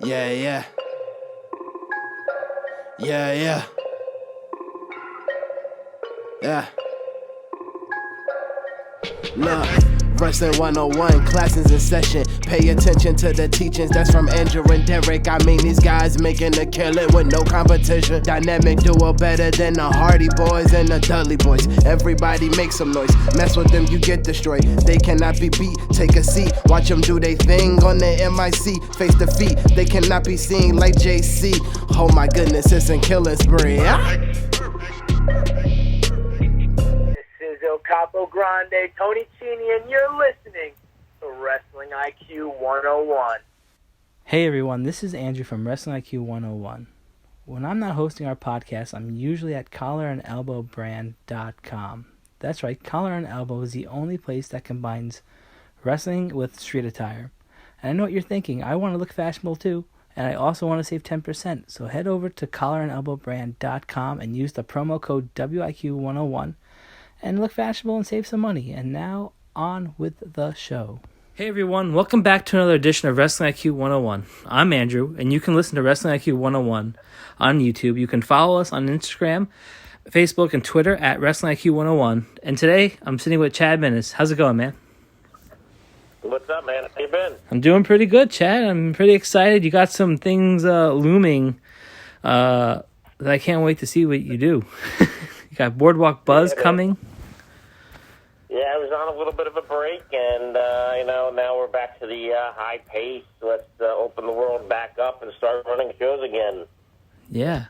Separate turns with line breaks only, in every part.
Yeah, yeah. Yeah, yeah. Yeah. Look, Wrestling 101, classes in session. Pay attention to the teachings, that's from Andrew and Derek. I mean, these guys making a killing with no competition. Dynamic duo better than the Hardy Boys and the Dudley Boys. Everybody make some noise, mess with them, you get destroyed. They cannot be beat, take a seat. Watch them do their thing on the MIC. Face defeat, they cannot be seen like JC. Oh my goodness, it's a killing spree.
Capo Grande, Tony Cini, and you're listening to Wrestling IQ 101.
Hey everyone, this is Andrew from Wrestling IQ 101. When I'm not hosting our podcast, I'm usually at collarandelbowbrand.com. That's right, Collar and Elbow is the only place that combines wrestling with street attire. And I know what you're thinking, I want to look fashionable too, and I also want to save 10%. So head over to collarandelbowbrand.com and use the promo code WIQ101 and look fashionable and save some money. And now, on with the show. Hey everyone, welcome back to another edition of Wrestling IQ 101. I'm Andrew, and you can listen to Wrestling IQ 101 on YouTube. You can follow us on Instagram, Facebook, and Twitter at Wrestling IQ 101. And today, I'm sitting with Chad Menace. How's it going, man?
What's up, man? How you been?
I'm doing pretty good, Chad. I'm pretty excited. You got some things looming that I can't wait to see what you do. You got Boardwalk Budz coming.
Yeah, I was on a little bit of a break, and, now we're back to the high pace. Let's open the world back up and start running shows again. Yeah.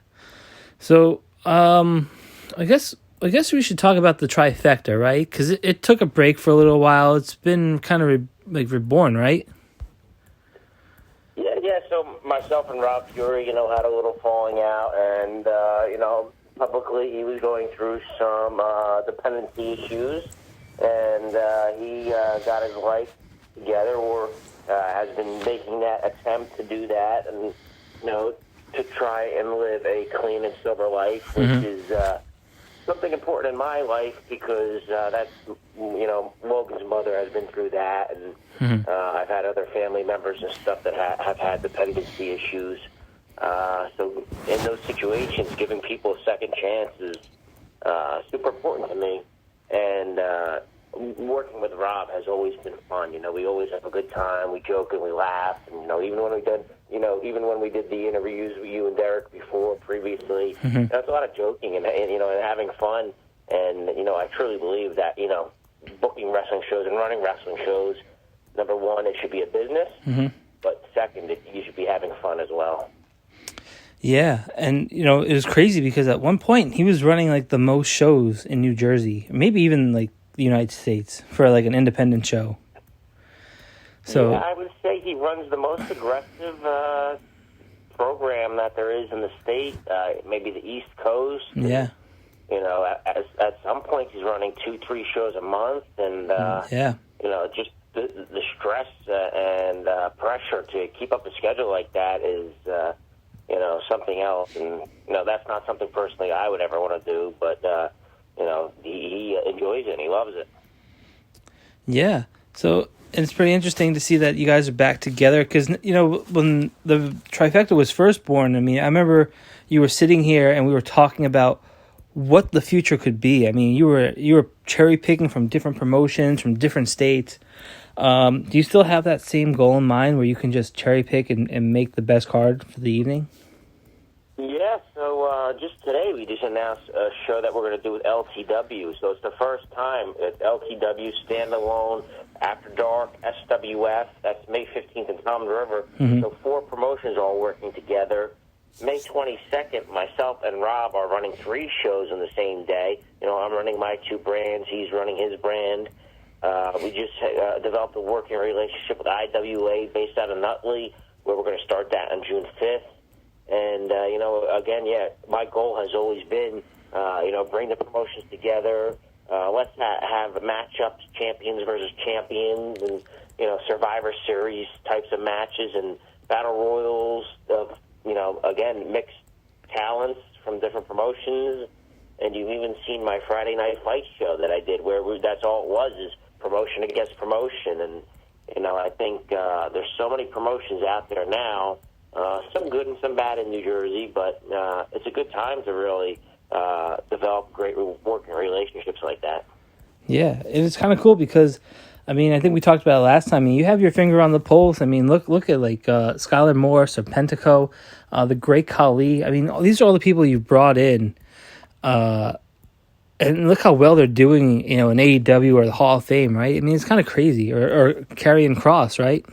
So, I guess we should talk about the Trifecta, right? Because it took a break for a little while. It's been kind of reborn, right?
Yeah, so myself and Rob Fury, had a little falling out, and, publicly he was going through some dependency issues, and he got his life together, or has been making that attempt to do that, and to try and live a clean and sober life, which is something important in my life, because that's Logan's mother has been through that, and I've had other family members and stuff that have had dependency issues. So in those situations, giving people a second chance is super important to me. And working with Rob has always been fun. We always have a good time. We joke and we laugh. And even when we did the interviews with you and Derek previously, there's a lot of joking and having fun. And I truly believe that booking wrestling shows and running wrestling shows, number one, it should be a business. But second, you should be having fun as well.
Yeah, and it was crazy because at one point he was running the most shows in New Jersey, maybe even the United States for an independent show. So
yeah, I would say he runs the most aggressive program that there is in the state, maybe the East Coast.
Yeah.
At some point he's running 2-3 shows a month, and just the stress and pressure to keep up a schedule like that is something else. And that's not something personally I would ever want to do, but he enjoys it and he loves it.
Yeah, so it's pretty interesting to see that you guys are back together, because when the Trifecta was first born, I remember you were sitting here and we were talking about what the future could be. You were cherry picking from different promotions, from different states. Do you still have that same goal in mind where you can just cherry pick and make the best card for the evening?
Yeah, so just today we just announced a show that we're going to do with LTW. So it's the first time at LTW standalone, After Dark, SWF. That's May 15th in Tom River. So 4 promotions all working together. May 22nd, myself and Rob are running 3 shows on the same day. I'm running my 2 brands. He's running his brand. We just developed a working relationship with IWA based out of Nutley, where we're going to start that on June 5th. And, my goal has always been, bring the promotions together. Let's have matchups, champions versus champions, and, Survivor Series types of matches, and battle royals of, mixed talents from different promotions. And you've even seen my Friday Night Fight show that I did, where that's all it was, is promotion against promotion. And, I think there's so many promotions out there now. good and some bad in New Jersey, but it's a good time to really develop great working relationships like that.
Yeah, and it's kind of cool because, I mean, I think we talked about it last time. I mean, you have your finger on the pulse. I mean, look at like Skylar Morse or Pentaco, the great Khali. I mean, these are all the people you've brought in, and look how well they're doing. You know, in AEW or the Hall of Fame, right? I mean, it's kind of crazy. Or Karrion Kross, right?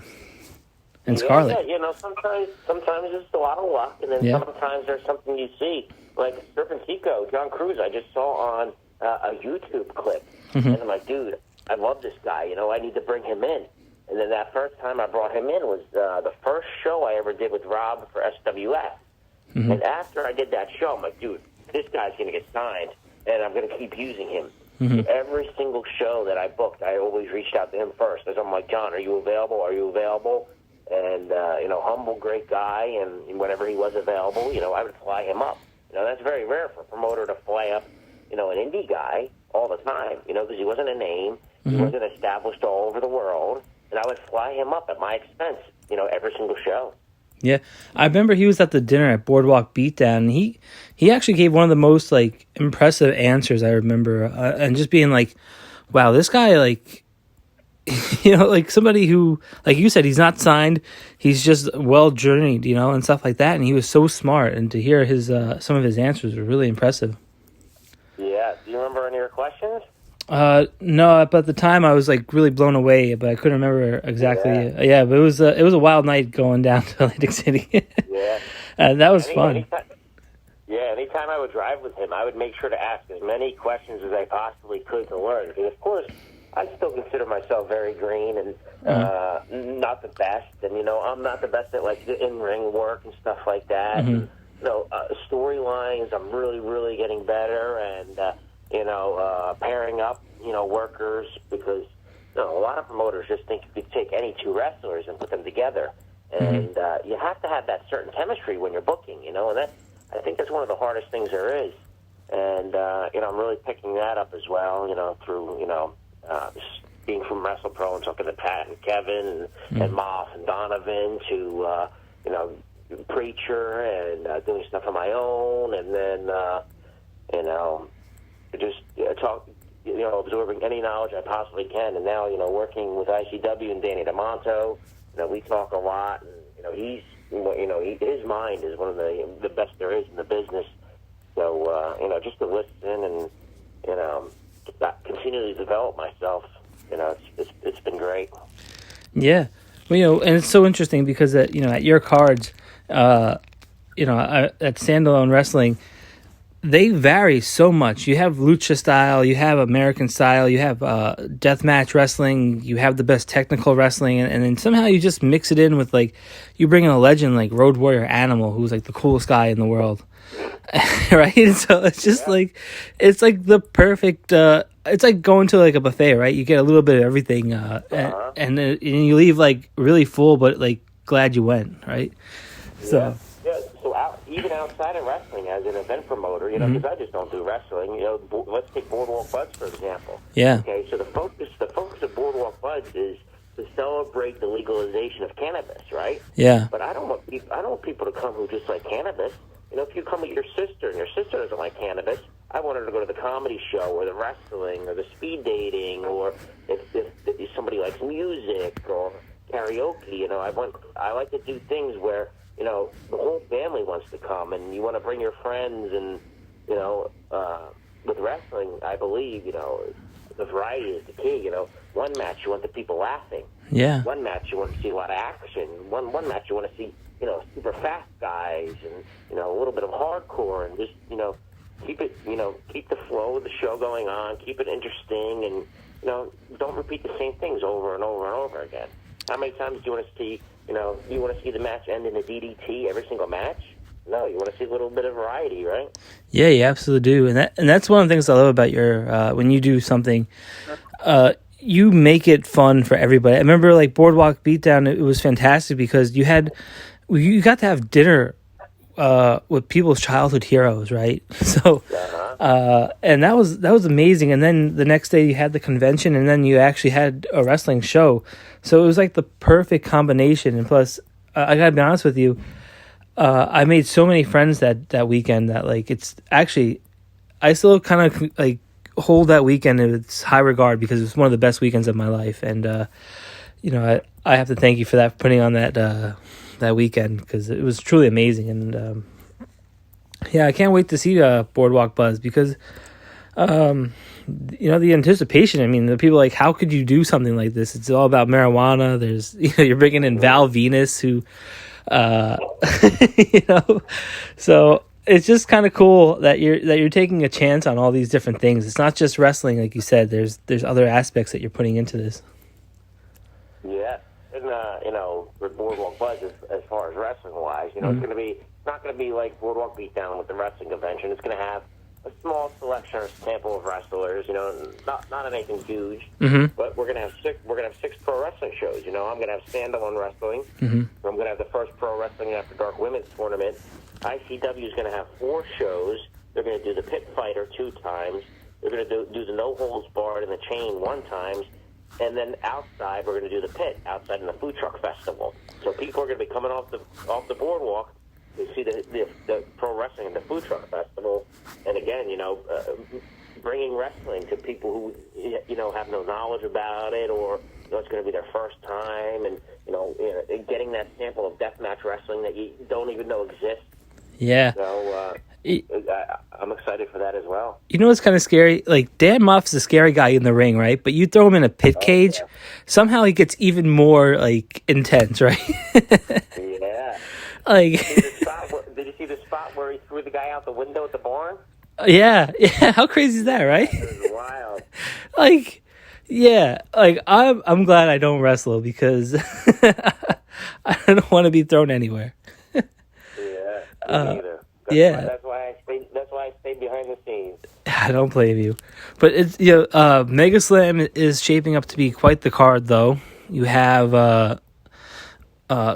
And Scarlett.
Yeah, you know, sometimes it's a lot of luck, and then sometimes there's something you see, like Serpentico, John Cruz. I just saw on a YouTube clip, and I'm like, dude, I love this guy. You know, I need to bring him in. And then that first time I brought him in was the first show I ever did with Rob for SWF. And after I did that show, I'm like, dude, this guy's going to get signed, and I'm going to keep using him. Every single show that I booked, I always reached out to him first. I'm like, John, are you available? Are you available? And, you know, humble, great guy, and whenever he was available, you know, I would fly him up. You know, that's very rare for a promoter to fly up, you know, an indie guy all the time, you know, because he wasn't a name. He wasn't established all over the world. And I would fly him up at my expense, you know, every single show.
Yeah, I remember he was at the dinner at Boardwalk Beatdown, and he actually gave one of the most, like, impressive answers I remember, and just being like, wow, this guy, like, you know, like somebody who, like you said, he's not signed, he's just well-journeyed, you know, and stuff like that, and he was so smart, and to hear his some of his answers were really impressive.
Yeah, do you remember any of your questions?
No, but at the time I was like really blown away, but I couldn't remember exactly. Yeah, but it was a wild night going down to Atlantic City.
Yeah,
that was fun.
Anytime I would drive with him, I would make sure to ask as many questions as I possibly could to learn. Because of course, I still consider myself very green and not the best. And you know, I'm not the best at like the in-ring work and stuff like that. And, you know, storylines, I'm really getting better, and you know, pairing up, you know, workers, because, you know, a lot of promoters just think you could take any two wrestlers and put them together. And you have to have that certain chemistry when you're booking, you know, and I think that's one of the hardest things there is. And, you know, I'm really picking that up as well, you know, through, you know, being from WrestlePro and talking to Pat and Kevin and Moff and Donovan to, you know, Preacher and doing stuff on my own, and then, you know, just talk, you know, absorbing any knowledge I possibly can. And now, you know, working with ICW and Danny DeMonto, you know, we talk a lot. And, you know, his mind is one of the best there is in the business. So, you know, just to listen and, you know, continually develop myself, you know, it's been great.
Yeah. Well, you know, and it's so interesting because, you know, at your cards, you know, at Standalone Wrestling, they vary so much. You have lucha style, you have American style, you have deathmatch wrestling, you have the best technical wrestling, and then somehow you just mix it in with, like, you bring in a legend like Road Warrior Animal, who's like the coolest guy in the world, right? And so it's just like, it's like the perfect. It's like going to like a buffet, right? You get a little bit of everything, and you leave like really full, but like glad you went, right? So.
Even outside of wrestling, as an event promoter, you know, because I just don't do wrestling. You know, let's take Boardwalk Budz for example.
Yeah.
Okay, so the focus of Boardwalk Budz is to celebrate the legalization of cannabis, right?
Yeah.
But I don't want people to come who just like cannabis. You know, if you come with your sister and your sister doesn't like cannabis, I want her to go to the comedy show or the wrestling or the speed dating, or if somebody likes music or karaoke. You know, I like to do things where, you know, the whole family wants to come, and you want to bring your friends, and, you know, with wrestling, I believe, you know, the variety is the key. You know, one match you want the people laughing.
Yeah.
One match you want to see a lot of action. One match you want to see, you know, super fast guys, and, you know, a little bit of hardcore, and just, you know, keep the flow of the show going on, keep it interesting, and, you know, don't repeat the same things over and over and over again. How many times do you want to see? You know, you want to see the match end in a DDT every single match? No, you want to see a little bit of variety, right?
Yeah, you absolutely do, and that's one of the things I love about your when you do something, you make it fun for everybody. I remember like Boardwalk Beatdown; it was fantastic because you got to have dinner with people's childhood heroes, right? So, and that was amazing. And then the next day you had the convention, and then you actually had a wrestling show. So it was like the perfect combination. And plus, I gotta be honest with you, I made so many friends that weekend that like it's actually I still kind of like hold that weekend in its high regard because it was one of the best weekends of my life, and I have to thank you for that, putting on that weekend, because it was truly amazing. And I can't wait to see Boardwalk Budz, because the anticipation. I mean, the people like, how could you do something like this? It's all about marijuana. There's you're bringing in Val Venus, who so it's just kind of cool that you're taking a chance on all these different things. It's not just wrestling, like you said. There's other aspects that you're putting into this.
Yeah, and with Boardwalk Budz, as far as wrestling wise, it's not going to be like Boardwalk Beatdown with the wrestling convention. It's going to have a small selection or sample of wrestlers. Not anything huge, but we're going to have six pro wrestling shows. I'm going to have standalone wrestling. I'm going to have the first pro wrestling after dark women's tournament. ICW is going to have 4 shows. They're going to do the pit fighter 2 times. They're going to do the no holds barred and the chain 1 time. And then outside, we're going to do the pit outside in the food truck festival. So people are going to be coming off the boardwalk to see the pro wrestling and the food truck festival. And again, bringing wrestling to people who have no knowledge about it, or it's going to be their first time, and getting that sample of deathmatch wrestling that you don't even know exists.
Yeah.
So I'm excited for that as well.
What's kind of scary? Like, Dan Muff's a scary guy in the ring, right? But you throw him in a pit cage, somehow he gets even more, like, intense, right?
Yeah.
Like,
did you see the spot where he threw the guy out the window at the barn?
Yeah. How crazy is that, right?
It was wild.
Like, yeah. Like, I'm glad I don't wrestle, because I don't want to be thrown anywhere.
Either. That's why I stayed behind the scenes.
I don't blame you, but it's Mega Slam is shaping up to be quite the card, though. You have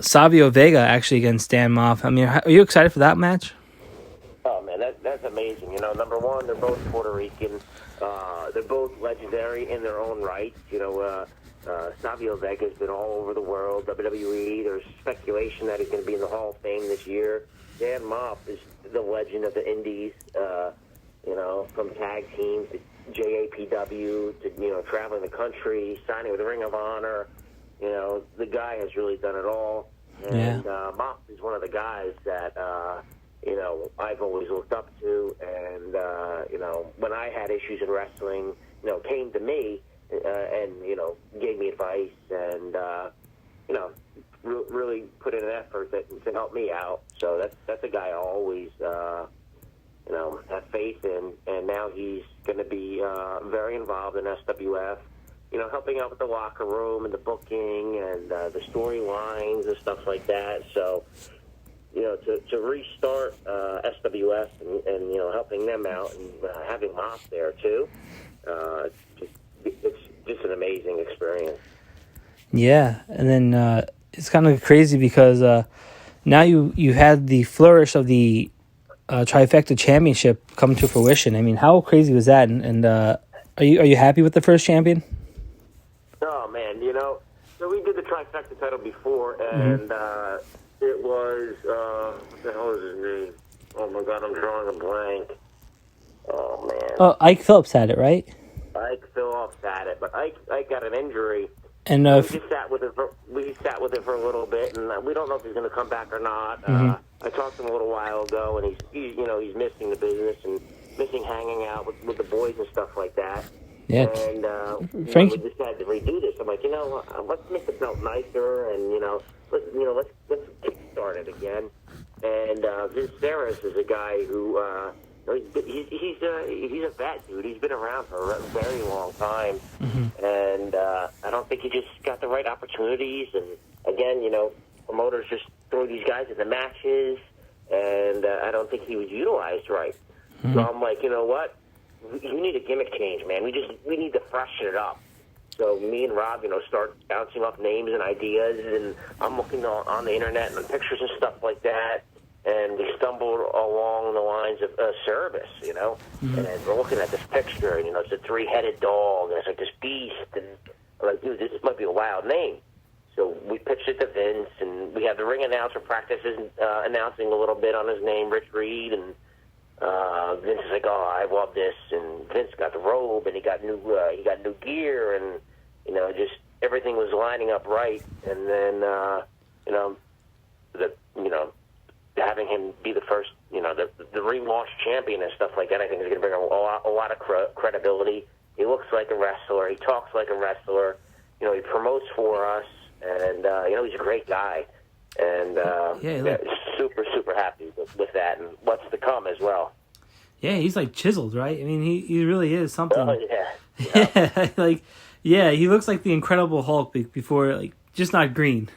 Savio Vega actually against Dan Moff. I mean, are you excited for that match?
Oh man, that's amazing. Number one, they're both Puerto Rican. They're both legendary in their own right. Savio Vega's been all over the world, WWE. There's speculation that he's going to be in the Hall of Fame this year. Dan Moff is the legend of the Indies, from tag teams to JAPW to, traveling the country, signing with the Ring of Honor. The guy has really done it all. And Moff is one of the guys that, I've always looked up to. And, when I had issues in wrestling, came to me and, gave me advice and, really put in an effort to help me out. So that's a guy I always, have faith in. And now he's going to be very involved in SWF, helping out with the locker room and the booking and the storylines and stuff like that. So, to restart SWF and helping them out and having Moss there too, it's just an amazing experience.
Yeah, and then it's kind of crazy because now you had the flourish of the Trifecta Championship come to fruition. I mean, how crazy was that? And are you happy with the first champion?
Oh man, so we did the Trifecta title before, and it was what the hell is his name? Oh my God, I'm drawing a blank. Oh man.
Oh, Ike Phillips had it, right?
Ike Phillips had it, but Ike got an injury.
And
we just sat with it for a little bit, and we don't know if he's going to come back or not. I talked to him a little while ago, and he's missing the business and missing hanging out with the boys and stuff like that.
Yeah.
And Frank, we decided to redo this. I'm like, let's make the belt nicer, and let's kickstart it again. And Vince Sarris is a guy who he's a vet, dude. He's been around for a very long time, and I don't think he just got the right opportunities. And again, promoters just throw these guys in the matches, and I don't think he was utilized right. So I'm like, you know what? You need a gimmick change, man. We need to freshen it up. So me and Rob, start bouncing off names and ideas, and I'm looking on the internet and pictures and stuff like that. And we stumbled along the lines of service, and we're looking at this picture, and, it's a 3-headed dog, and it's like this beast, and I'm like, dude, this might be a wild name. So we pitched it to Vince, and we had the ring announcer practices announcing a little bit on his name, Rich Reed, and Vince is like, "Oh, I love this," and Vince got the robe, and he got new gear, and just everything was lining up right. And then having him be the first, the relaunch champion and stuff like that, I think is going to bring a lot of credibility. He looks like a wrestler. He talks like a wrestler. He promotes for us, and he's a great guy. And super, super happy with that and what's to come as well.
Yeah, he's like chiseled, right? I mean, he really is something.
Oh, yeah.
Yeah, he looks like the Incredible Hulk before, just not green.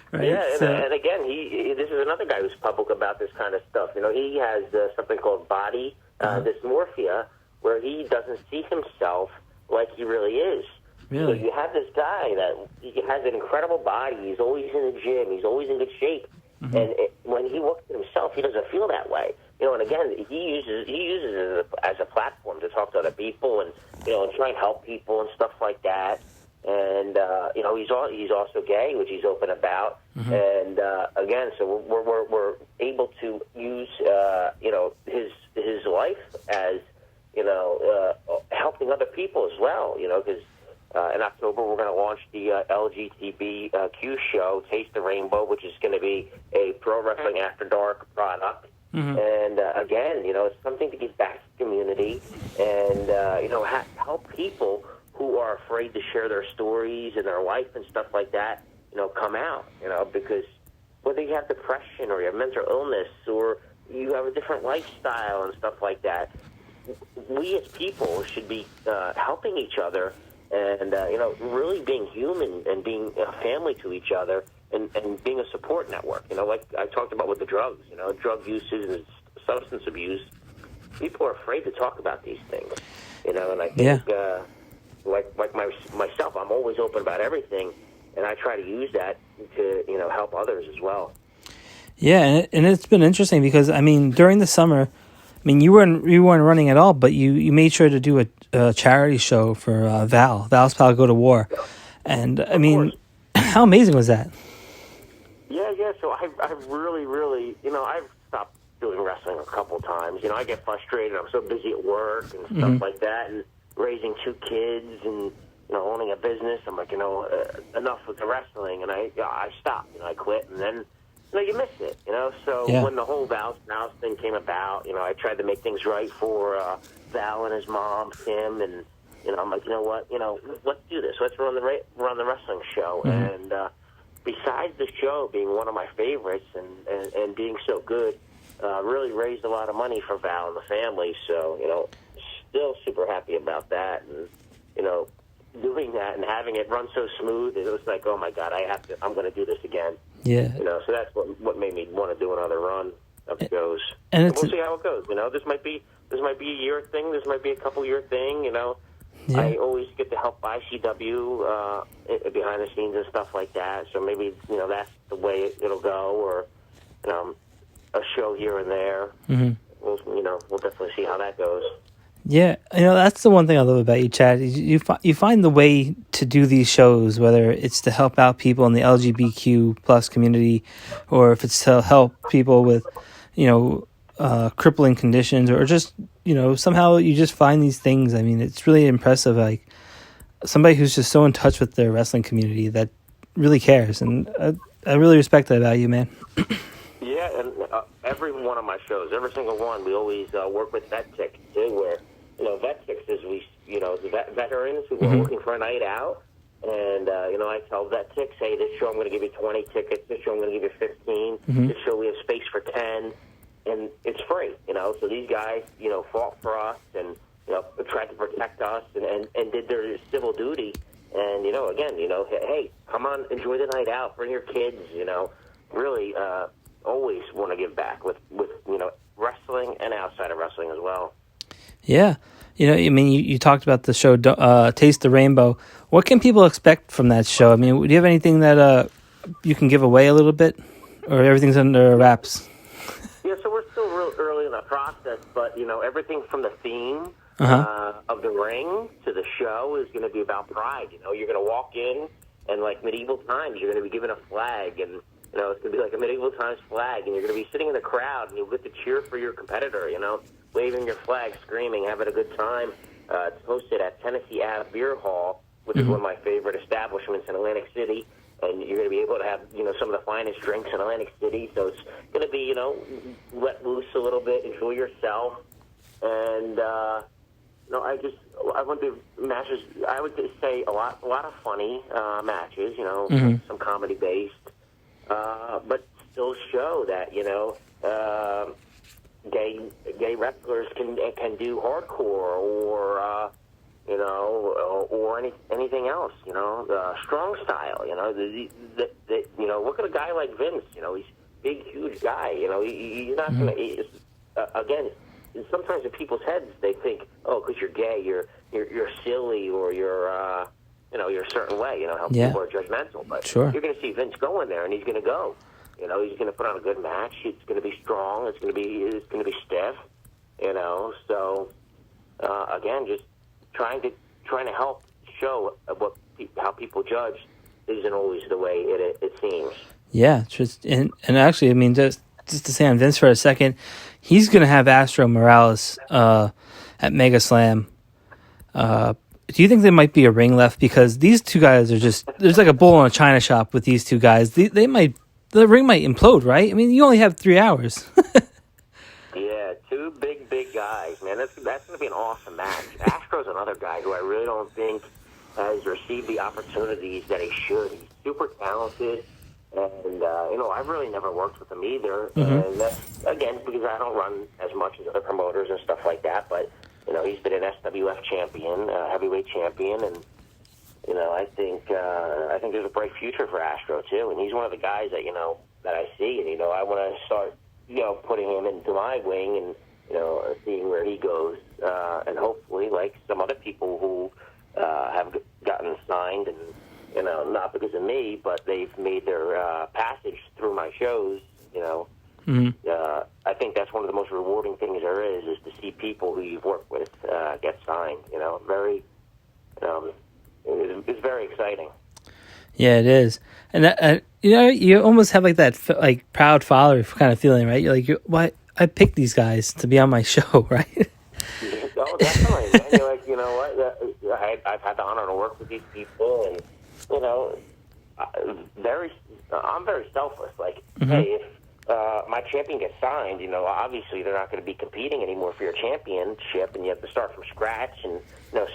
Right?
Yeah, and again, this is another guy who's public about this kind of stuff. He has something called body dysmorphia, where he doesn't see himself like he really is.
Really?
So you have this guy that he has an incredible body. He's always in the gym. He's always in good shape. Mm-hmm. And when he looks at himself, he doesn't feel that way. And again, he uses it as a platform to talk to other people and and try and help people and stuff like that. And he's also gay, which he's open about. Mm-hmm. And again, so we're able to use his life as helping other people as well. Because in October we're going to launch the LGBTQ show, Taste the Rainbow, which is going to be a Pro Wrestling After Dark product. Mm-hmm. And again, it's something to give back to the community and help people who are afraid to share their stories and their life and stuff like that, come out, because whether you have depression or you have mental illness or you have a different lifestyle and stuff like that, we as people should be helping each other and, really being human and being a family to each other and being a support network. Like I talked about with the drugs, drug usage and substance abuse, people are afraid to talk about these things, and I think... Yeah. Like myself, I'm always open about everything, and I try to use that to help others as well.
Yeah, and it's been interesting because during the summer, you weren't running at all, but you made sure to do a charity show for Val's Pal Go to War, and how amazing was that?
Yeah. So I really I've stopped doing wrestling a couple times. I get frustrated. I'm so busy at work and stuff mm-hmm. like that, and raising 2 kids and owning a business. I'm like, enough with the wrestling, and I stopped. I quit, and then you miss it. So when the whole Val's thing came about, I tried to make things right for Val and his mom, Kim, and I'm like, what, let's do this. Let's run the wrestling show. Mm-hmm. And besides the show being one of my favorites and being so good, really raised a lot of money for Val and the family. So still super happy about that, and doing that and having it run so smooth, it was like, oh my God, I'm going to do this again.
Yeah.
So that's what made me want to do another run of shows.
And
we'll see how it goes. This might be a year thing. This might be a couple year thing.
Yeah.
I always get to help ICW behind the scenes and stuff like that. So maybe that's the way it'll go, or a show here and there. Mm-hmm. We'll definitely see how that goes.
Yeah, that's the one thing I love about you, Chad. You find the way to do these shows, whether it's to help out people in the LGBTQ plus community, or if it's to help people with, crippling conditions, or just somehow you just find these things. It's really impressive. Like somebody who's just so in touch with their wrestling community that really cares, and I really respect that about you, man.
Yeah, and every one of my shows, every single one, we always work with VetTix too, where VetTix is the veterans who are looking for a night out, and I tell VetTix, hey, this show I'm going to give you 20 tickets, this show I'm going to give you 15, this show we have space for 10, and it's free. So these guys fought for us and tried to protect us and did their civil duty, and again hey, come on, enjoy the night out, bring your kids, really. Always want to give back with wrestling and outside of wrestling as well.
Yeah. You talked about the show Taste the Rainbow. What can people expect from that show? Do you have anything that you can give away a little bit, or everything's under wraps?
Yeah, so we're still real early in the process, but everything from the theme of the ring to the show is going to be about pride. You're going to walk in and like medieval times, you're going to be given a flag, and it's going to be like a medieval times flag, and you're going to be sitting in the crowd, and you'll get to cheer for your competitor, waving your flag, screaming, having a good time. It's hosted at Tennessee Ave Beer Hall, which is one of my favorite establishments in Atlantic City, and you're going to be able to have, some of the finest drinks in Atlantic City, so it's going to be, let loose a little bit, enjoy yourself, and, I went to matches, I would say a lot of funny matches, some comedy-based, but still show that, gay wrestlers can do hardcore or anything else, strong style, look at a guy like Vince, he's a big, huge guy, he's not going to, again, sometimes in people's heads they think, oh, because you're gay, you're silly, or you're a certain way, how people are judgmental, but you're going to see Vince go in there, and he's going to go. He's going to put on a good match. It's going to be strong. It's going to be stiff. So again, just trying to help show how people judge isn't always the way it seems.
Yeah, and actually, I mean, just to say on Vince for a second, he's going to have Astro Morales at Mega Slam. Do you think there might be a ring left? Because these two guys are there's like a bull in a china shop with these two guys. The ring might implode, right? I mean, you only have 3 hours.
Yeah, two big guys, man. That's going to be an awesome match. Astro's another guy who I really don't think has received the opportunities that he should. He's super talented, and I've really never worked with him either. And that's, again, because I don't run as much as other promoters and stuff like that. But he's been an SWF champion, heavyweight champion, and I think there's a bright future for Astro too, and he's one of the guys that that I see, and I want to start putting him into my wing and seeing where he goes, and hopefully like some other people who have gotten signed, and not because of me, but they've made their passage through my shows. I think that's one of the most rewarding things there is to see people who you've worked with get signed. It's very exciting.
Yeah, it is, and you almost have like that proud father kind of feeling, right? You're like, why I picked these guys to be on my show, right?
Oh, definitely. Man. You're like, what? I've had the honor to work with these people, and I'm very selfless. Like, hey, if my champion gets signed, obviously they're not going to be competing anymore for your championship, and you have to start from scratch, and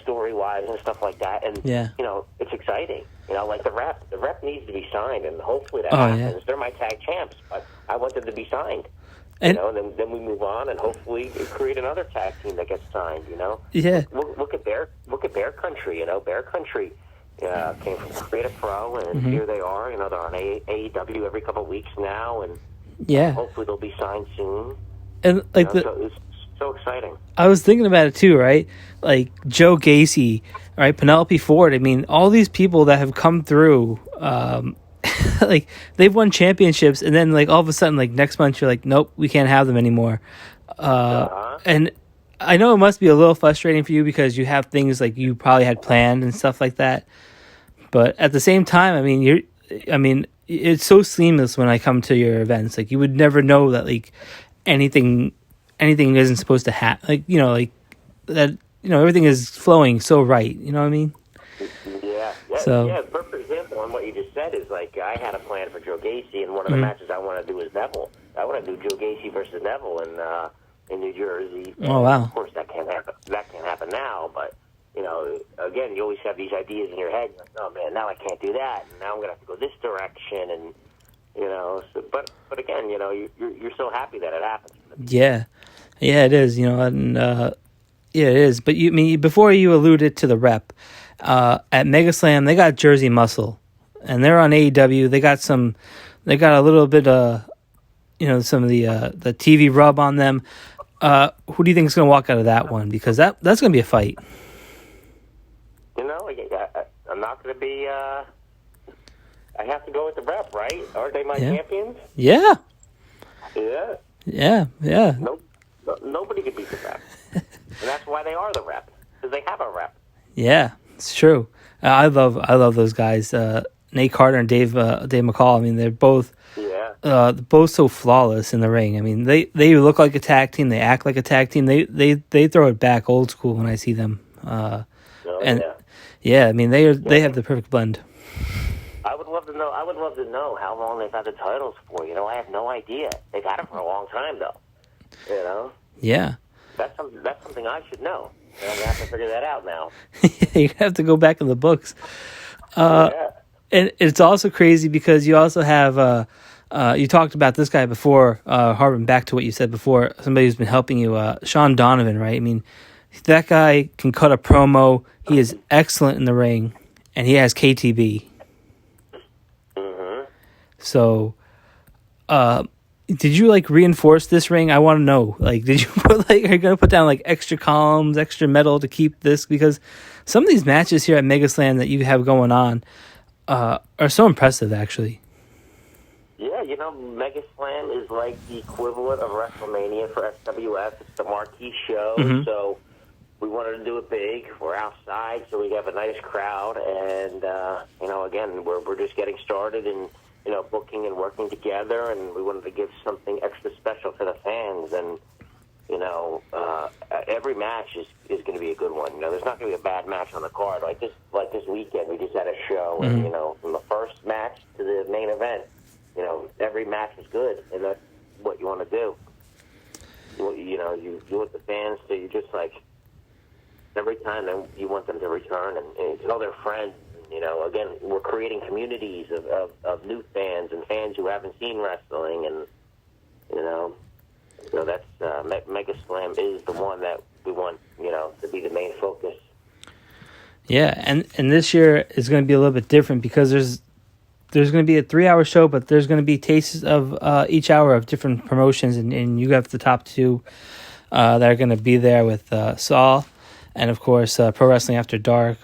story-wise and stuff like that. And it's exciting. Like the rep needs to be signed, and hopefully that happens. Yeah. They're my tag champs, but I want them to be signed. And then we move on, and hopefully create another tag team that gets signed.
Yeah.
Look at Bear Country. Bear Country came from Creative Pro, and here they are. They're on AEW every couple of weeks now, and hopefully they'll be signed soon.
And like
so it's so exciting.
I was thinking about it too, right? Like Joe Gacy, right? Penelope Ford. I mean, all these people that have come through, like they've won championships, and then like all of a sudden, like next month, you're like, nope, we can't have them anymore. And I know it must be a little frustrating for you because you have things like you probably had planned and stuff like that. But at the same time, I mean, it's so seamless when I come to your events. Like you would never know that like anything isn't supposed to happen. Like that. Everything is flowing so right. You know what I mean?
Yeah.
So,
yeah. For example, on what you just said is like I had a plan for Joe Gacy, and one of the matches I want to do is Neville. I want to do Joe Gacy versus Neville in New Jersey.
Oh wow!
Of course, that can't happen. That can't happen now. But again, you always have these ideas in your head. You're like, oh man, now I can't do that, and now I'm gonna have to go this direction, and So, but again, you're so happy that it happens.
Yeah, it is. And. Yeah, it is. But before you alluded to the rep, at Mega Slam, they got Jersey Muscle, and they're on AEW. They got a little bit some of the TV rub on them. Who do you think is going to walk out of that one? Because that's going to be a fight.
I'm not going to be. I have to go with the rep, right? Aren't they my champions?
Yeah.
Yeah.
Yeah.
Nobody could beat the rep. And that's why they are the rep, because they have a rep.
Yeah, it's true. I love those guys. Nate Carter and Dave McCall. I mean, they're both so flawless in the ring. I mean, they look like a tag team. They act like a tag team. They throw it back old school when I see them. I mean, they have the perfect blend.
I would love to know how long they've had the titles for. You know, I have no idea. They've had it for a long time, though. You know.
Yeah.
That's something I should know. And I'm gonna have to figure that out now.
You have to go back in the books. And it's also crazy because you also have you talked about this guy before, harping back to what you said before, somebody who's been helping you, Sean Donovan, right? I mean, that guy can cut a promo. He is excellent in the ring, and he has KTB. Mm-hmm. So, did you reinforce this ring? I want to know. Did you put are you gonna put down extra columns, extra metal to keep this? Because some of these matches here at Mega Slam that you have going on are so impressive, actually.
Yeah, you know, Mega Slam is like the equivalent of WrestleMania for SWF. It's the marquee show, so we wanted to do it big. We're outside, so we have a nice crowd, and you know, again, we're just getting started and booking and working together, and we wanted to give something extra special to the fans. And you know, every match is going to be a good one. You know, there's not going to be a bad match on the card. Like this weekend, we just had a show, and you know, from the first match to the main event, you know, every match was good, and that's what you want to do. You know, you want the fans to, you just every time you want them to return and tell their friends. You know, again, we're creating communities of new fans and fans who haven't seen wrestling, and you know, so that's Mega Slam is the one that we want, to be the main focus.
Yeah, and this year is going to be a little bit different because there's going to be a 3-hour show, but there's going to be tastes of each hour of different promotions, and you have the top two that are going to be there with Saul, and of course Pro Wrestling After Dark.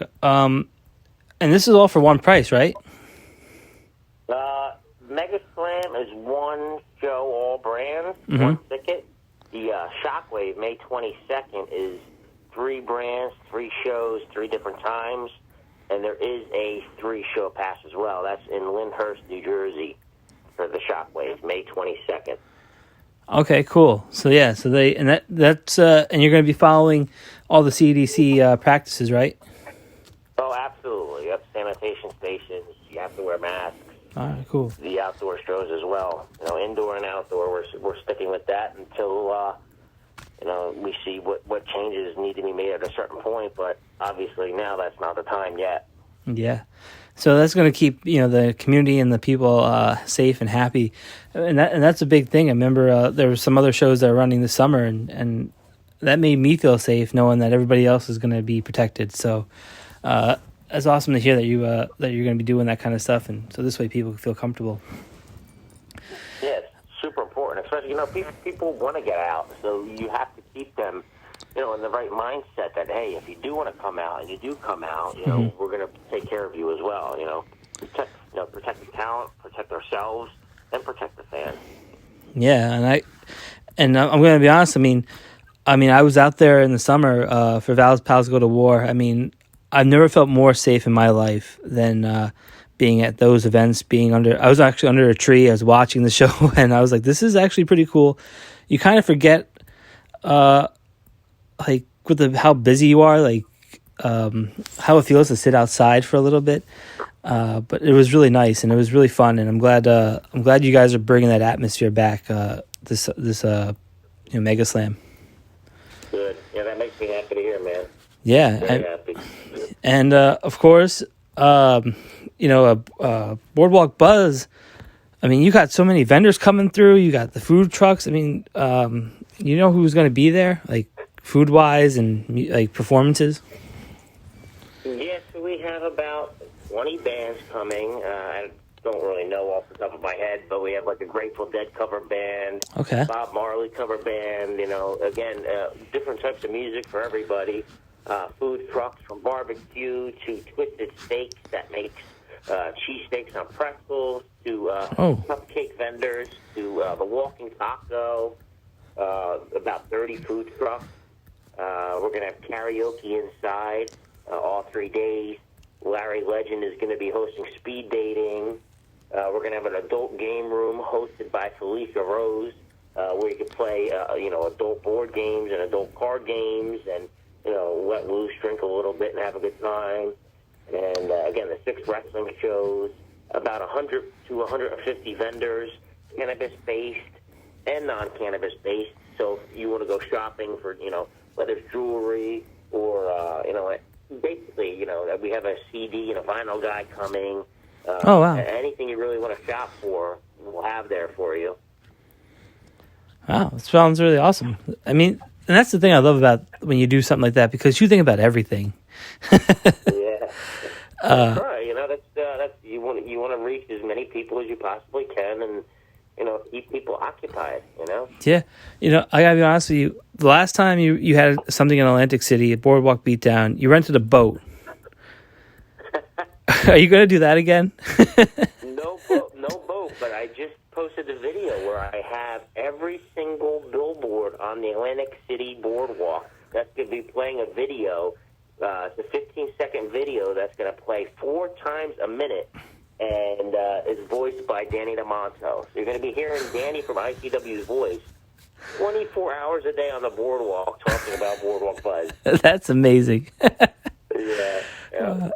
And this is all for one price, right?
Mega Slam is one show, all brands, one ticket. The Shockwave, May 22nd, is 3 brands, 3 shows, 3 different times. And there is a 3-show pass as well. That's in Lyndhurst, New Jersey, for the Shockwave, May 22nd.
Okay, cool. So yeah, that's and you're going to be following all the CDC practices, right?
Oh, absolutely. Yep, sanitation stations. You have to wear masks.
All right, cool.
The outdoor shows as well. You know, indoor and outdoor. We're sticking with that until we see what changes need to be made at a certain point. But obviously now that's not the time yet.
Yeah. So that's going to keep the community and the people safe and happy, and that's a big thing. I remember there were some other shows that are running this summer, and that made me feel safe knowing that everybody else is going to be protected. So. It's awesome to hear that you're going to be doing that kind of stuff, and so this way people feel comfortable.
Yeah, it's super important, especially people want to get out, so you have to keep them, in the right mindset that hey, if you do want to come out and you do come out, we're going to take care of you as well. Protect the talent, protect ourselves, and protect the fans.
Yeah, and I'm going to be honest. I mean, I was out there in the summer for Val's Pals Go to War. I mean. I've never felt more safe in my life than being at those events, I was actually under a tree, I was watching the show, and I was like, this is actually pretty cool. You kind of forget, how busy you are, how it feels to sit outside for a little bit. But it was really nice, and it was really fun, and I'm glad you guys are bringing that atmosphere back, this Mega Slam.
Good. Yeah, that makes me happy to hear, man.
Yeah.
Very happy.
And of course, Boardwalk Budz. I mean, you got so many vendors coming through. You got the food trucks. I mean, who's going to be there, food wise and performances?
Yes, we have about 20 bands coming. I don't really know off the top of my head, but we have a Grateful Dead cover band,
okay,
Bob Marley cover band. Again, different types of music for everybody. Food trucks from barbecue to twisted steaks that makes cheesesteaks on pretzels to cupcake vendors to the walking taco, about 30 food trucks. We're going to have karaoke inside all 3 days. Larry Legend is going to be hosting speed dating. We're going to have an adult game room hosted by Felicia Rose, where you can play, adult board games and adult card games, and let loose, drink a little bit, and have a good time. And again, the 6 wrestling shows, about 100 to 150 vendors, cannabis-based and non-cannabis-based. So if you want to go shopping for, whether it's jewelry or, basically, we have a CD and a vinyl guy coming.
Oh, wow.
Anything you really want to shop for, we'll have there for you.
Wow, that sounds really awesome. I mean, and that's the thing I love about when you do something like that, because you think about everything.
Yeah. That's right. That's you want to reach as many people as you possibly can, and keep people occupied.
Yeah. I gotta be honest with you. The last time you had something in Atlantic City, a Boardwalk beatdown, you rented a boat. Are you going to do that again?
No boat, but I just posted a video where I have every single billboard on the Atlantic City Boardwalk that's going to be playing a video. It's a 15-second video that's going to play 4 times a minute, and is voiced by Danny DeMonto. So you're going to be hearing Danny from ICW's voice 24 hours a day on the Boardwalk talking about Boardwalk Buzz.
That's amazing.
Yeah.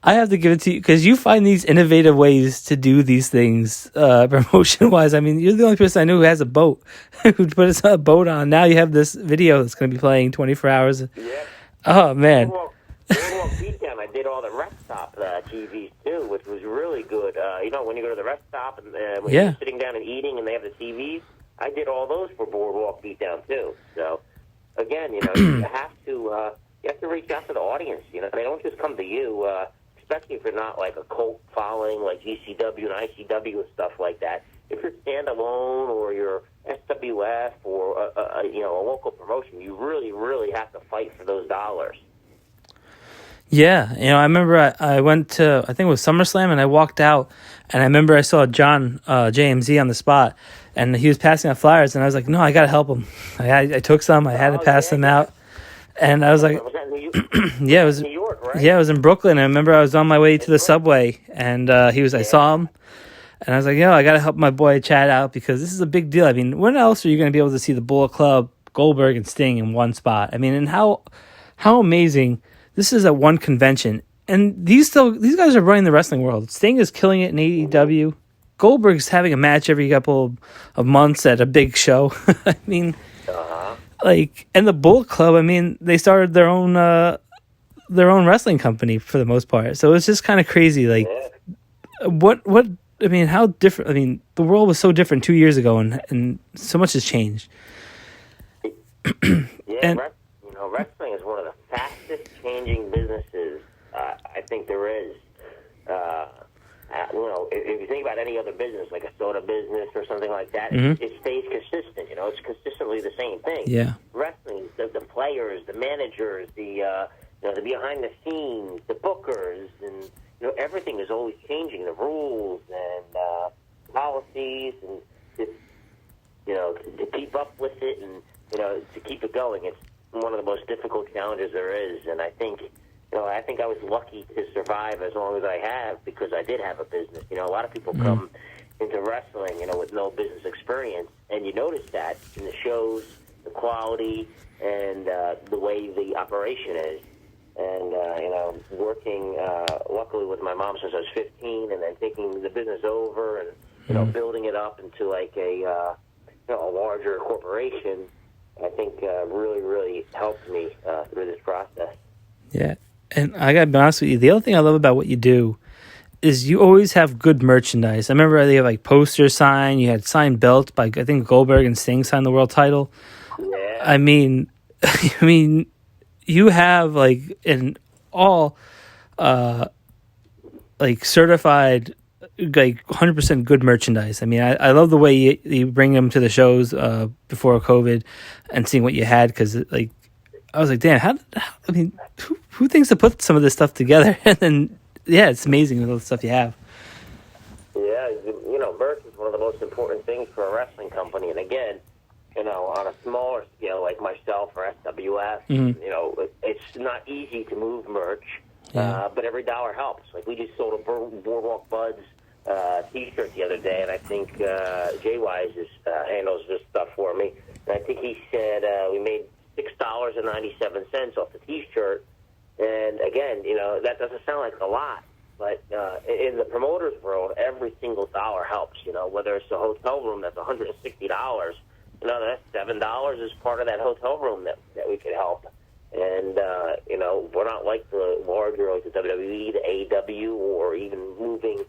I have to give it to you, because you find these innovative ways to do these things promotion-wise. I mean, you're the only person I know who has a boat, who put a boat on. Now you have this video that's going to be playing 24 hours.
Yeah.
Oh, man.
Boardwalk Beatdown, I did all the rest stop TVs, too, which was really good. When you go to the rest stop and when you're sitting down and eating and they have the TVs, I did all those for Boardwalk Beatdown, too. So, again, you have to reach out to the audience. They don't just come to you, especially if you're not like a cult following like GCW and ICW and stuff like that. If you're standalone or you're SWF or a local promotion, you really, really have to fight for those dollars.
Yeah, I remember I went to, I think it was SummerSlam, and I walked out, and I remember I saw John JMZ on the spot, and he was passing out flyers, and I was like, no, I got to help him. I took some, I had to pass them out, and I was like,
was that New York?
yeah, it was
New York, right?
Yeah, it was in Brooklyn. I remember I was on my way to the subway, and I saw him, and I was like, I got to help my boy Chad out, because this is a big deal. I mean, when else are you going to be able to see the Bullet Club, Goldberg, and Sting in one spot? I mean, and how amazing. This is at one convention, and these guys are running the wrestling world. Sting is killing it in AEW. Goldberg's having a match every couple of months at a big show. I mean, and the Bullet Club. I mean, they started their own wrestling company for the most part. So it's just kind of crazy. Like, what? I mean, how different? I mean, the world was so different 2 years ago, and so much has changed.
Wrestling is one of the fastest changing businesses I think there is. If you think about any other business, like a soda business or something like that, it stays consistent. It's consistently the same thing.
Yeah.
Wrestling, the players, the managers, the behind the scenes, the bookers, and everything is always changing. The rules and policies, and to keep up with it, and to keep it going. It's one of the most difficult challenges there is, and I think I was lucky to survive as long as I have, because I did have a business. A lot of people come into wrestling, with no business experience, and you notice that in the shows, the quality, and the way the operation is. And working luckily with my mom since I was 15, and then taking the business over and building it up into like a larger corporation. I think really, really helped me through this process. Yeah,
and I gotta be honest with you, the other thing I love about what you do is you always have good merchandise. I remember they have like posters signed, you had signed belts by, I think, Goldberg and Sting signed the world title.
Yeah.
I mean, you have like an all like certified, like 100% good merchandise. I mean, I love the way you bring them to the shows before COVID and seeing what you had, because like I was like, damn, who thinks to put some of this stuff together? And then it's amazing with all the stuff you have.
Yeah, merch is one of the most important things for a wrestling company, and again, on a smaller scale like myself or SWF, it's not easy to move merch. But every dollar helps. Like, we just sold a Boardwalk Budz T-shirt the other day, and I think Jay Wise handles this stuff for me. And I think he said we made $6.97 off the T-shirt. And again, that doesn't sound like a lot, but in the promoter's world, every single dollar helps. Whether it's a hotel room that's $160, that's $7 is part of that hotel room that we could help. And we're not like the larger, like the WWE, the AEW, or even moving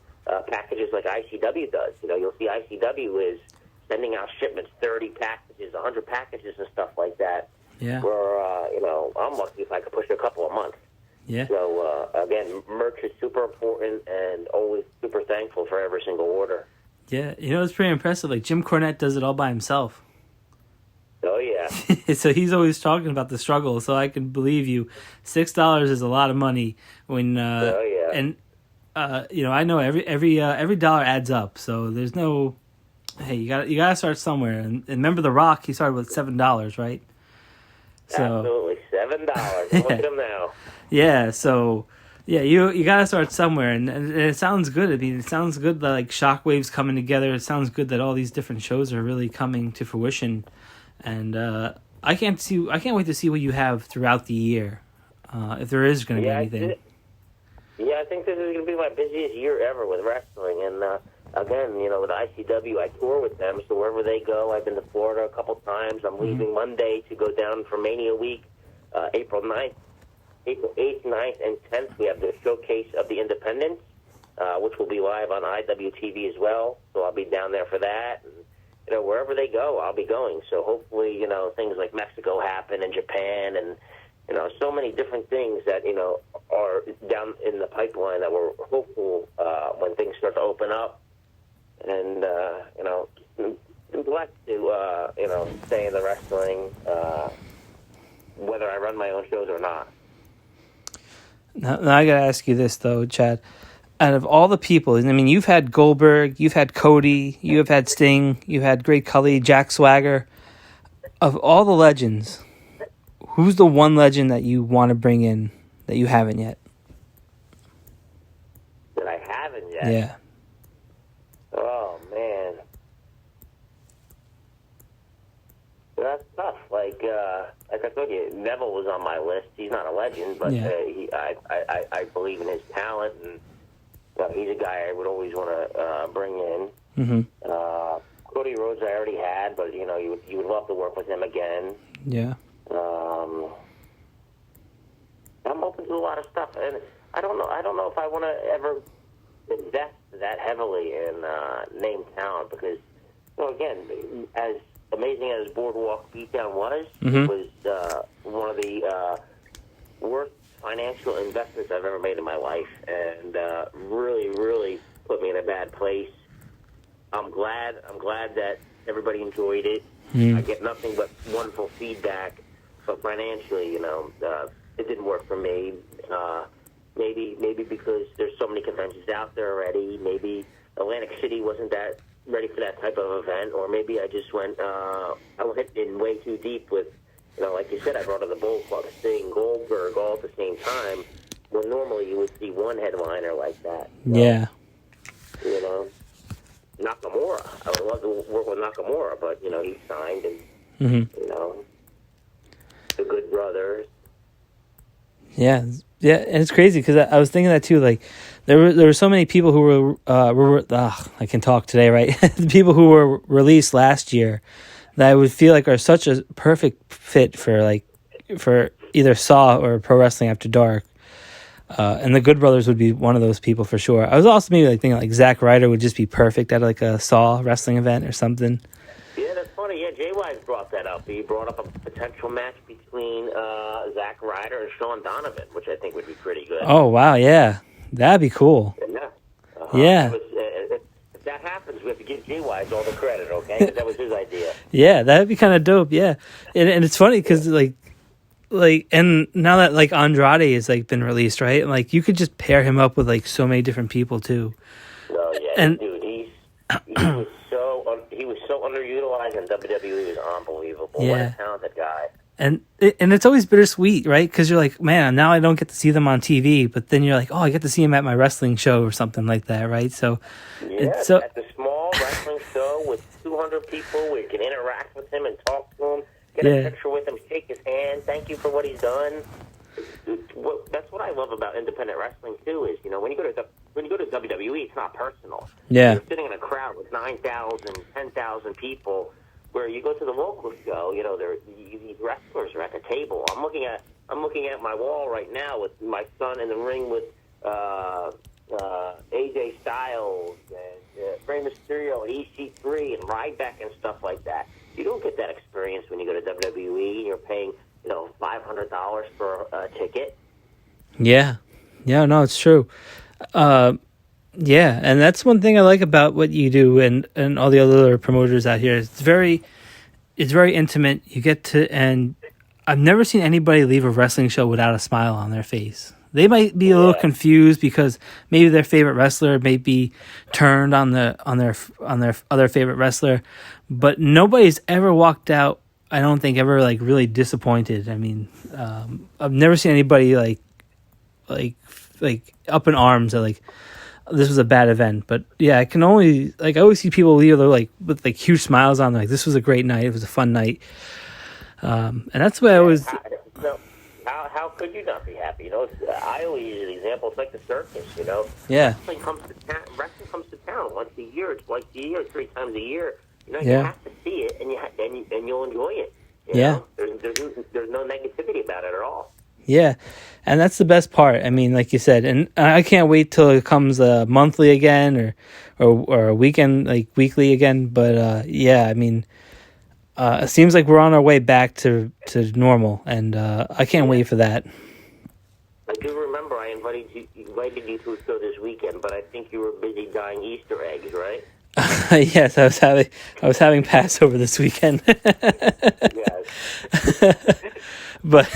packages like ICW does. You'll see ICW is sending out shipments, 30 packages, 100 packages, and stuff like that.
Yeah.
Where, I'm lucky if I could push it a couple a month.
Yeah.
So, again, merch is super important, and always super thankful for every single order.
Yeah, it's pretty impressive. Like, Jim Cornette does it all by himself.
Oh, yeah.
So he's always talking about the struggle, so I can believe you. $6 is a lot of money when...
Oh, yeah.
And, I know every dollar adds up, so there's no... Hey, you gotta start somewhere. And remember The Rock, he started with $7, right? So,
absolutely, $7. Look at him now.
Yeah, so you gotta start somewhere, and it sounds good. I mean, it sounds good that like Shockwave's coming together. It sounds good that all these different shows are really coming to fruition, and I can't wait to see what you have throughout the year, if there is going to be anything.
I think this is going to be my busiest year ever with wrestling, and again, with ICW, I tour with them, so wherever they go, I've been to Florida a couple times. I'm leaving Monday to go down for Mania Week, April 8th, 9th, and 10th. We have the Showcase of the Independents, which will be live on IWTV as well, so I'll be down there for that. And, wherever they go, I'll be going. So hopefully, things like Mexico happen and Japan and, so many different things that, are down in the pipeline that we're hopeful when things start to open up. And, I'm blessed to, stay in the wrestling, whether I run my own shows or not.
Now I got to ask you this, though, Chad. Out of all the people, I mean, you've had Goldberg, you've had Cody, you have had Sting, you've had Great Khali, Jack Swagger. Of all the legends, who's the one legend that you want to bring in that you haven't yet?
That I haven't yet?
Yeah.
Oh, man. That's tough. Like I told you, Neville was on my list. He's not a legend, but I believe in his talent, and he's a guy I would always want to bring in.
Mm-hmm.
Cody Rhodes I already had, but you would love to work with him again.
Yeah.
I'm open to a lot of stuff, and I don't know if I want to ever invest that heavily in name talent, because again, as amazing as Boardwalk Beatdown was, it was one of the worst financial investments I've ever made in my life, and really, really put me in a bad place. I'm glad that everybody enjoyed it. I get nothing but wonderful feedback, but financially, it didn't work for me. Maybe because there's so many conventions out there already. Maybe Atlantic City wasn't that ready for that type of event, or maybe I just went in way too deep with, like you said, I brought in the Bulls Club, Sting, Goldberg all at the same time, when normally you would see one headliner like that.
Yeah.
Nakamura. I would love to work with Nakamura, but, he signed, and, the Good Brothers.
Yeah, and it's crazy because I was thinking that too. Like, there were so many people who were I can talk today, right? The people who were released last year that I would feel like are such a perfect fit for either Saw or Pro Wrestling After Dark. And the Good Brothers would be one of those people for sure. I was also maybe thinking like Zack Ryder would just be perfect at like a Saw wrestling event or something.
Yeah, that's funny. Yeah, Jay Wise brought that up. He brought up a potential match between Zack Ryder and Sean Donovan, which I think would be pretty good.
Oh, wow, yeah. That'd be cool.
Yeah.
Yeah.
If that happens, we have to give Jay Wise all the credit, okay? 'Cause that was his idea.
Yeah, that'd be kind of dope, yeah. And it's funny because, and now that, Andrade has, been released, right? Like, you could just pair him up with, so many different people, too.
Oh, yeah,
and,
dude, he was so underutilized in WWE. He was unbelievable.
Yeah.
What a talented guy.
And it's always bittersweet, right? Because you're like, man, now I don't get to see them on TV, but then you're like, oh, I get to see them at my wrestling show or something like that, right? So,
at the small wrestling show with 200 people where you can interact with him and talk to him, get a picture with him, shake his hand, thank you for what he's done. That's what I love about independent wrestling too. Is when you go to WWE, it's not personal.
Yeah,
you're sitting in a crowd with 9,000, 10,000 people. Where you go to the local show, these wrestlers are at the table. I'm looking at my wall right now with my son in the ring with AJ Styles and Rey Mysterio and EC3 and Ryback and stuff like that. You don't get that experience when you go to WWE and you're paying $500 for a ticket.
Yeah, no, it's true. Yeah, and that's one thing I like about what you do and all the other promoters out here. It's very intimate. You get to, and I've never seen anybody leave a wrestling show without a smile on their face. They might be a little confused because maybe their favorite wrestler may be turned on their other favorite wrestler, but nobody's ever walked out, I don't think, ever like really disappointed. I mean, I've never seen anybody like up in arms or like, this was a bad event. But yeah, I always see people leave with huge smiles on, like, this was a great night, it was a fun night. And that's why I always...
How could you not be happy? I always use an example. It's like the circus,
Yeah.
Wrestling comes to town once a year, twice a year, 3 times a year. You have to see it, and you'll enjoy it.
Yeah.
There's no negativity about it at all.
Yeah, and that's the best part. I mean, like you said, and I can't wait till it comes monthly again or a weekend, like weekly again. But yeah, I mean, it seems like we're on our way back to normal, and I can't wait for that.
I do remember I invited you to a show this weekend, but I think you were busy dyeing Easter eggs, right?
Yes, I was having Passover this weekend.
Yes.
But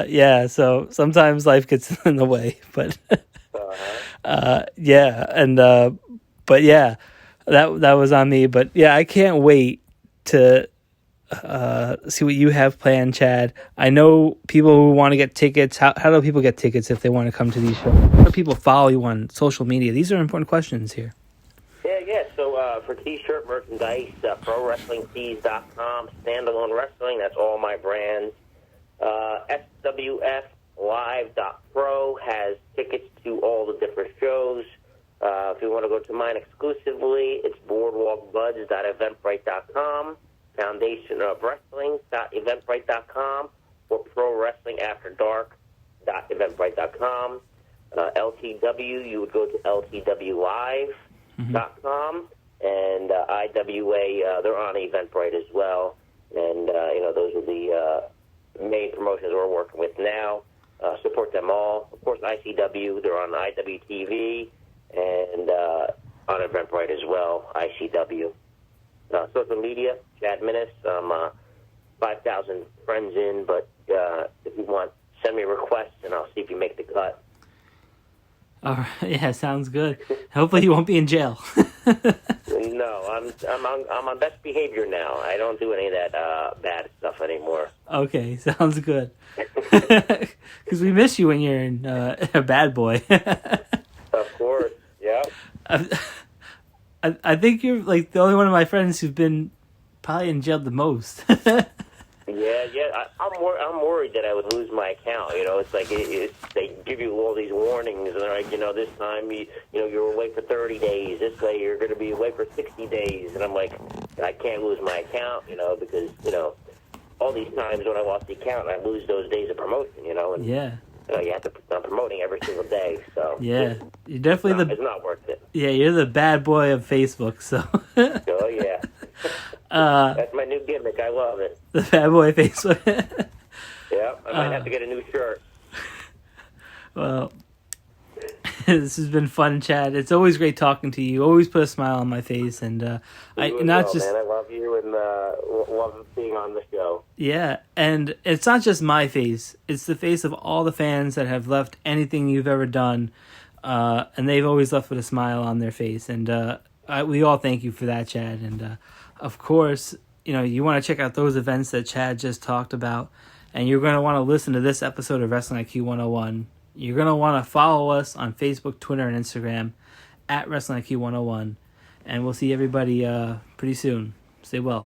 yeah, so sometimes life gets in the way, but yeah, and but yeah, that was on me. But yeah, I can't wait to see what you have planned, Chad. I know people who want to get tickets. How do people get tickets if they want to come to these shows? How do people follow you on social media? These are important questions here.
Yeah. So for T-shirt merchandise, ProWrestlingTees.com, Standalone Wrestling. That's all my brands. SWFlive.pro has tickets to all the different shows. If you want to go to mine exclusively, it's BoardwalkBudz.eventbrite.com, Foundation of Wrestling.eventbrite.com, or ProWrestlingAfterDark.eventbrite.com. LTW, you would go to LTWLive.com, and IWA, they're on Eventbrite as well. And, those are the main promotions we're working with now. Support them all. Of course, ICW, they're on IWTV and on Eventbrite as well, ICW. Social media, Chad Minnis. 5,000 friends in, but if you want, send me a request and I'll see if you make the cut.
All right, yeah, sounds good. Hopefully you won't be in jail.
No, I'm on best behavior now. I don't do any of that bad stuff anymore.
Okay, sounds good. Because we miss you when you're in a bad boy.
Of course, yeah.
I think you're like the only one of my friends who's been probably in jail the most.
Yeah. I'm worried that I would lose my account. It's like they give you all these warnings, and they're like, this time you're away for 30 days. This way you're going to be away for 60 days, and I'm like, I can't lose my account, because all these times when I lost the account, I lose those days of promotion, And,
yeah.
You have to. I'm promoting every single day, so
yeah, you're definitely
it's not worth it.
Yeah, you're the bad boy of Facebook. So.
Oh yeah. That's my new gimmick. I love it.
The bad boy Facebook.
Yeah, I might have to get a new shirt.
Well, this has been fun, Chad. It's always great talking to you. Always put a smile on my face, and man,
I love you and love being on the show.
Yeah, and it's not just my face; it's the face of all the fans that have left anything you've ever done, and they've always left with a smile on their face. And we all thank you for that, Chad. And of course, you want to check out those events that Chad just talked about, and you're going to want to listen to this episode of Wrestling IQ 101, you're going to want to follow us on Facebook, Twitter, and Instagram at Wrestling IQ 101, and we'll see everybody pretty soon. Stay well.